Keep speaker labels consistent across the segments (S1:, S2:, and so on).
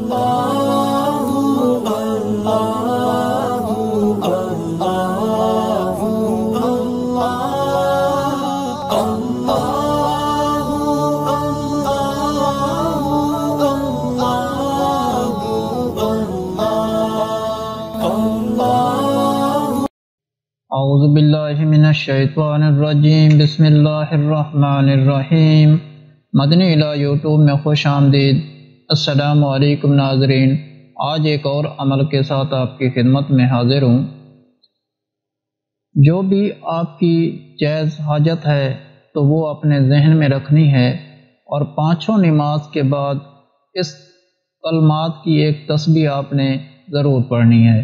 S1: اعوذ باللہ من الشیطان الرجیم، بسم اللہ الرحمن الرحیم۔ مدنی الہ یوٹیوب میں خوش آمدید۔ السلام علیکم ناظرین، آج ایک اور عمل کے ساتھ آپ کی خدمت میں حاضر ہوں۔ جو بھی آپ کی جائز حاجت ہے تو وہ اپنے ذہن میں رکھنی ہے، اور پانچوں نماز کے بعد اس کلمات کی ایک تسبیح آپ نے ضرور پڑھنی ہے۔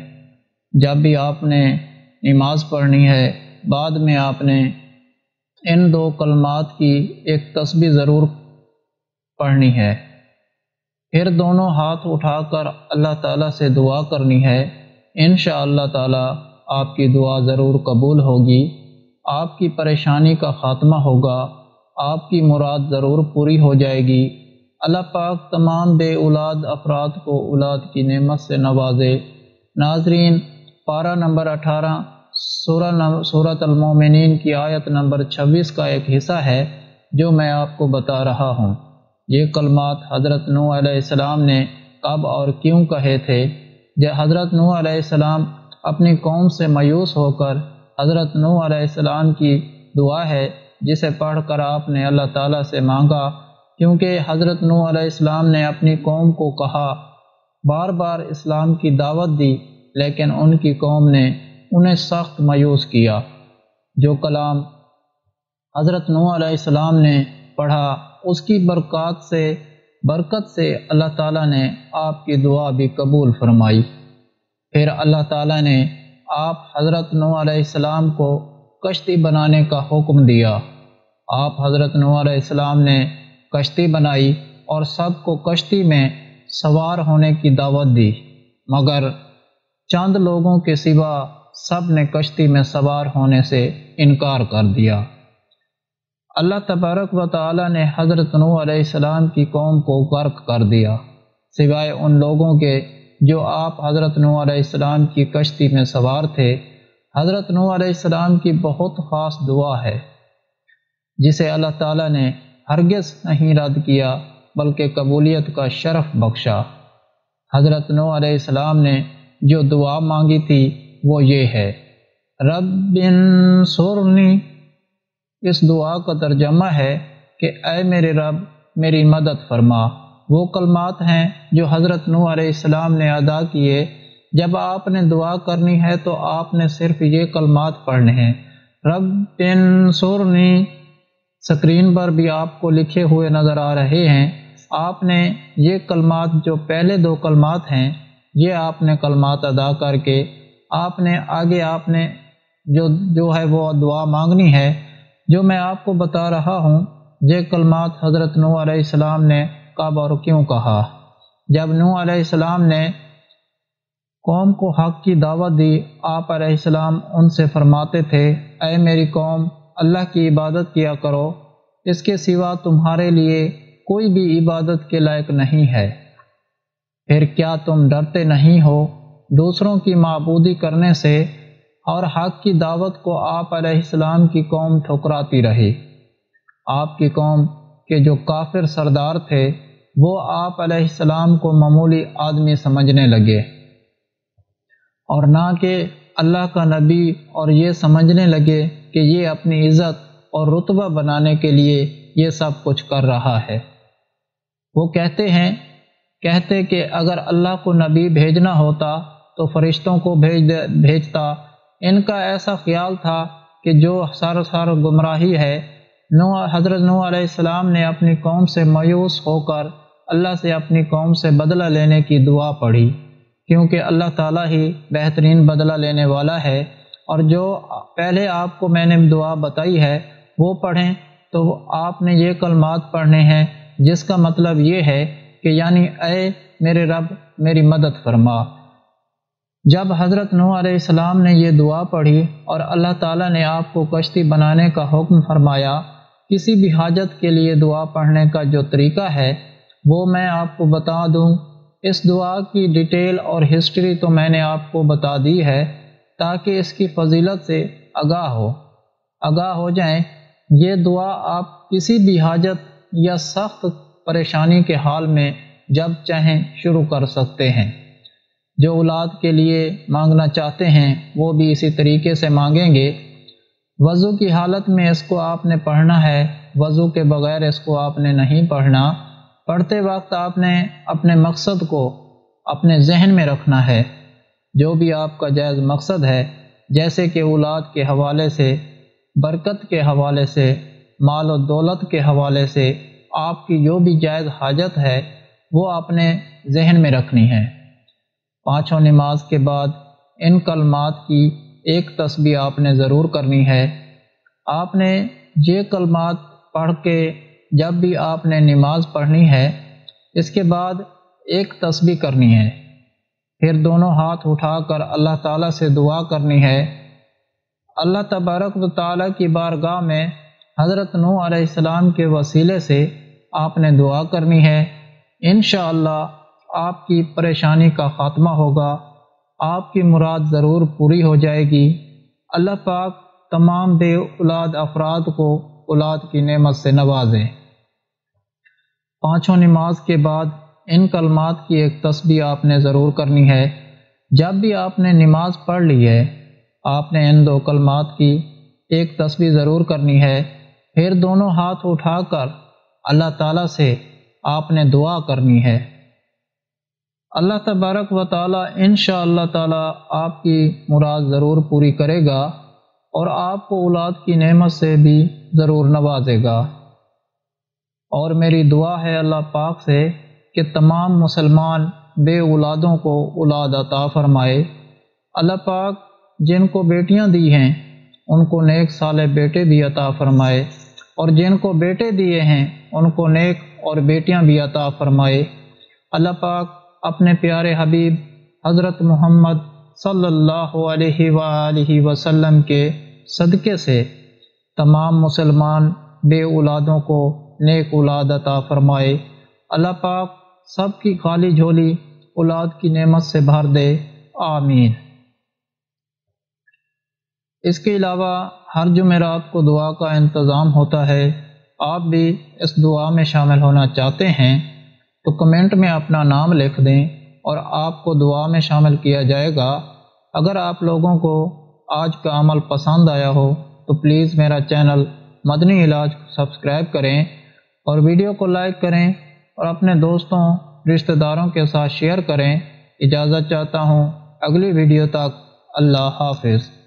S1: جب بھی آپ نے نماز پڑھنی ہے، بعد میں آپ نے ان دو کلمات کی ایک تسبیح ضرور پڑھنی ہے۔ پھر دونوں ہاتھ اٹھا کر اللہ تعالیٰ سے دعا کرنی ہے۔ انشاءاللہ تعالیٰ آپ کی دعا ضرور قبول ہوگی، آپ کی پریشانی کا خاتمہ ہوگا، آپ کی مراد ضرور پوری ہو جائے گی۔ اللہ پاک تمام بے اولاد افراد کو اولاد کی نعمت سے نوازے۔ ناظرین، پارہ نمبر 18 سورۃ المومنین کی آیت نمبر 26 کا ایک حصہ ہے جو میں آپ کو بتا رہا ہوں۔ یہ کلمات حضرت نوح علیہ السلام نے کب اور کیوں کہے تھے؟ جب حضرت نوح علیہ السلام اپنی قوم سے مایوس ہو کر حضرت نوح علیہ السلام کی دعا ہے جسے پڑھ کر آپ نے اللہ تعالیٰ سے مانگا، کیونکہ حضرت نوح علیہ السلام نے اپنی قوم کو کہا، بار بار اسلام کی دعوت دی، لیکن ان کی قوم نے انہیں سخت مایوس کیا۔ جو کلام حضرت نوح علیہ السلام نے پڑھا، اس کی برکت سے اللہ تعالیٰ نے آپ کی دعا بھی قبول فرمائی۔ پھر اللہ تعالیٰ نے آپ حضرت نوح علیہ السلام کو کشتی بنانے کا حکم دیا۔ آپ حضرت نوح علیہ السلام نے کشتی بنائی اور سب کو کشتی میں سوار ہونے کی دعوت دی، مگر چند لوگوں کے سوا سب نے کشتی میں سوار ہونے سے انکار کر دیا۔ اللہ تبارک و تعالی نے حضرت نوح علیہ السلام کی قوم کو غرق کر دیا، سوائے ان لوگوں کے جو آپ حضرت نوح علیہ السلام کی کشتی میں سوار تھے۔ حضرت نوح علیہ السلام کی بہت خاص دعا ہے جسے اللہ تعالیٰ نے ہرگز نہیں رد کیا بلکہ قبولیت کا شرف بخشا۔ حضرت نوح علیہ السلام نے جو دعا مانگی تھی وہ یہ ہے، رب انصرنی۔ اس دعا کا ترجمہ ہے کہ اے میرے رب میری مدد فرما۔ وہ کلمات ہیں جو حضرت نوح علیہ السلام نے ادا کیے۔ جب آپ نے دعا کرنی ہے تو آپ نے صرف یہ کلمات پڑھنے ہیں، رب انصرنی۔ سکرین پر بھی آپ کو لکھے ہوئے نظر آ رہے ہیں۔ آپ نے یہ کلمات، جو پہلے دو کلمات ہیں، یہ آپ نے کلمات ادا کر کے آپ نے جو ہے وہ دعا مانگنی ہے جو میں آپ کو بتا رہا ہوں۔ یہ کلمات حضرت نوح علیہ السلام نے کب اور کیوں کہا؟ جب نوح علیہ السلام نے قوم کو حق کی دعوت دی، آپ علیہ السلام ان سے فرماتے تھے، اے میری قوم، اللہ کی عبادت کیا کرو، اس کے سوا تمہارے لیے کوئی بھی عبادت کے لائق نہیں ہے۔ پھر کیا تم ڈرتے نہیں ہو دوسروں کی معبودی کرنے سے؟ اور حق کی دعوت کو آپ علیہ السلام کی قوم ٹھکراتی رہی۔ آپ کی قوم کے جو کافر سردار تھے وہ آپ علیہ السلام کو معمولی آدمی سمجھنے لگے، اور نہ کہ اللہ کا نبی، اور یہ سمجھنے لگے کہ یہ اپنی عزت اور رتبہ بنانے کے لیے یہ سب کچھ کر رہا ہے۔ وہ کہتے کہ اگر اللہ کو نبی بھیجنا ہوتا تو فرشتوں کو بھیجتا۔ ان کا ایسا خیال تھا کہ جو سارا گمراہی ہے۔ حضرت نوح علیہ السلام نے اپنی قوم سے مایوس ہو کر اللہ سے اپنی قوم سے بدلہ لینے کی دعا پڑھی، کیونکہ اللہ تعالیٰ ہی بہترین بدلہ لینے والا ہے۔ اور جو پہلے آپ کو میں نے دعا بتائی ہے وہ پڑھیں، تو آپ نے یہ کلمات پڑھنے ہیں جس کا مطلب یہ ہے کہ یعنی اے میرے رب میری مدد فرما۔ جب حضرت نوح علیہ السلام نے یہ دعا پڑھی اور اللہ تعالیٰ نے آپ کو کشتی بنانے کا حکم فرمایا، کسی بھی حاجت کے لیے دعا پڑھنے کا جو طریقہ ہے وہ میں آپ کو بتا دوں۔ اس دعا کی ڈیٹیل اور ہسٹری تو میں نے آپ کو بتا دی ہے تاکہ اس کی فضیلت سے آگاہ ہو جائیں۔ یہ دعا آپ کسی بھی حاجت یا سخت پریشانی کے حال میں جب چاہیں شروع کر سکتے ہیں۔ جو اولاد کے لیے مانگنا چاہتے ہیں وہ بھی اسی طریقے سے مانگیں گے۔ وضو کی حالت میں اس کو آپ نے پڑھنا ہے، وضو کے بغیر اس کو آپ نے نہیں پڑھنا۔ پڑھتے وقت آپ نے اپنے مقصد کو اپنے ذہن میں رکھنا ہے، جو بھی آپ کا جائز مقصد ہے، جیسے کہ اولاد کے حوالے سے، برکت کے حوالے سے، مال و دولت کے حوالے سے، آپ کی جو بھی جائز حاجت ہے وہ اپنے ذہن میں رکھنی ہے۔ پانچوں نماز کے بعد ان کلمات کی ایک تسبیح آپ نے ضرور کرنی ہے۔ آپ نے یہ کلمات پڑھ کے جب بھی آپ نے نماز پڑھنی ہے اس کے بعد ایک تسبیح کرنی ہے، پھر دونوں ہاتھ اٹھا کر اللہ تعالیٰ سے دعا کرنی ہے۔ اللہ تبارک و تعالیٰ کی بارگاہ میں حضرت نوح علیہ السلام کے وسیلے سے آپ نے دعا کرنی ہے۔ انشاءاللہ آپ کی پریشانی کا خاتمہ ہوگا، آپ کی مراد ضرور پوری ہو جائے گی۔ اللہ پاک تمام بے اولاد افراد کو اولاد کی نعمت سے نوازے۔ پانچوں نماز کے بعد ان کلمات کی ایک تسبیح آپ نے ضرور کرنی ہے۔ جب بھی آپ نے نماز پڑھ لی ہے آپ نے ان دو کلمات کی ایک تسبیح ضرور کرنی ہے، پھر دونوں ہاتھ اٹھا کر اللہ تعالیٰ سے آپ نے دعا کرنی ہے۔ اللہ تبارک و تعالیٰ انشاءاللہ تعالیٰ آپ کی مراد ضرور پوری کرے گا اور آپ کو اولاد کی نعمت سے بھی ضرور نوازے گا۔ اور میری دعا ہے اللہ پاک سے کہ تمام مسلمان بے اولادوں کو اولاد عطا فرمائے۔ اللہ پاک جن کو بیٹیاں دی ہیں ان کو نیک صالح بیٹے بھی عطا فرمائے، اور جن کو بیٹے دیے ہیں ان کو نیک اور بیٹیاں بھی عطا فرمائے۔ اللہ پاک اپنے پیارے حبیب حضرت محمد صلی اللہ علیہ وآلہ وسلم کے صدقے سے تمام مسلمان بے اولادوں کو نیک اولاد عطا فرمائے۔ اللہ پاک سب کی خالی جھولی اولاد کی نعمت سے بھر دے، آمین۔ اس کے علاوہ ہر جمعرات کو دعا کا انتظام ہوتا ہے۔ آپ بھی اس دعا میں شامل ہونا چاہتے ہیں تو کمنٹ میں اپنا نام لکھ دیں اور آپ کو دعا میں شامل کیا جائے گا۔ اگر آپ لوگوں کو آج کا عمل پسند آیا ہو تو پلیز میرا چینل مدنی علاج سبسکرائب کریں اور ویڈیو کو لائک کریں اور اپنے دوستوں رشتہ داروں کے ساتھ شیئر کریں۔ اجازت چاہتا ہوں، اگلی ویڈیو تک اللہ حافظ۔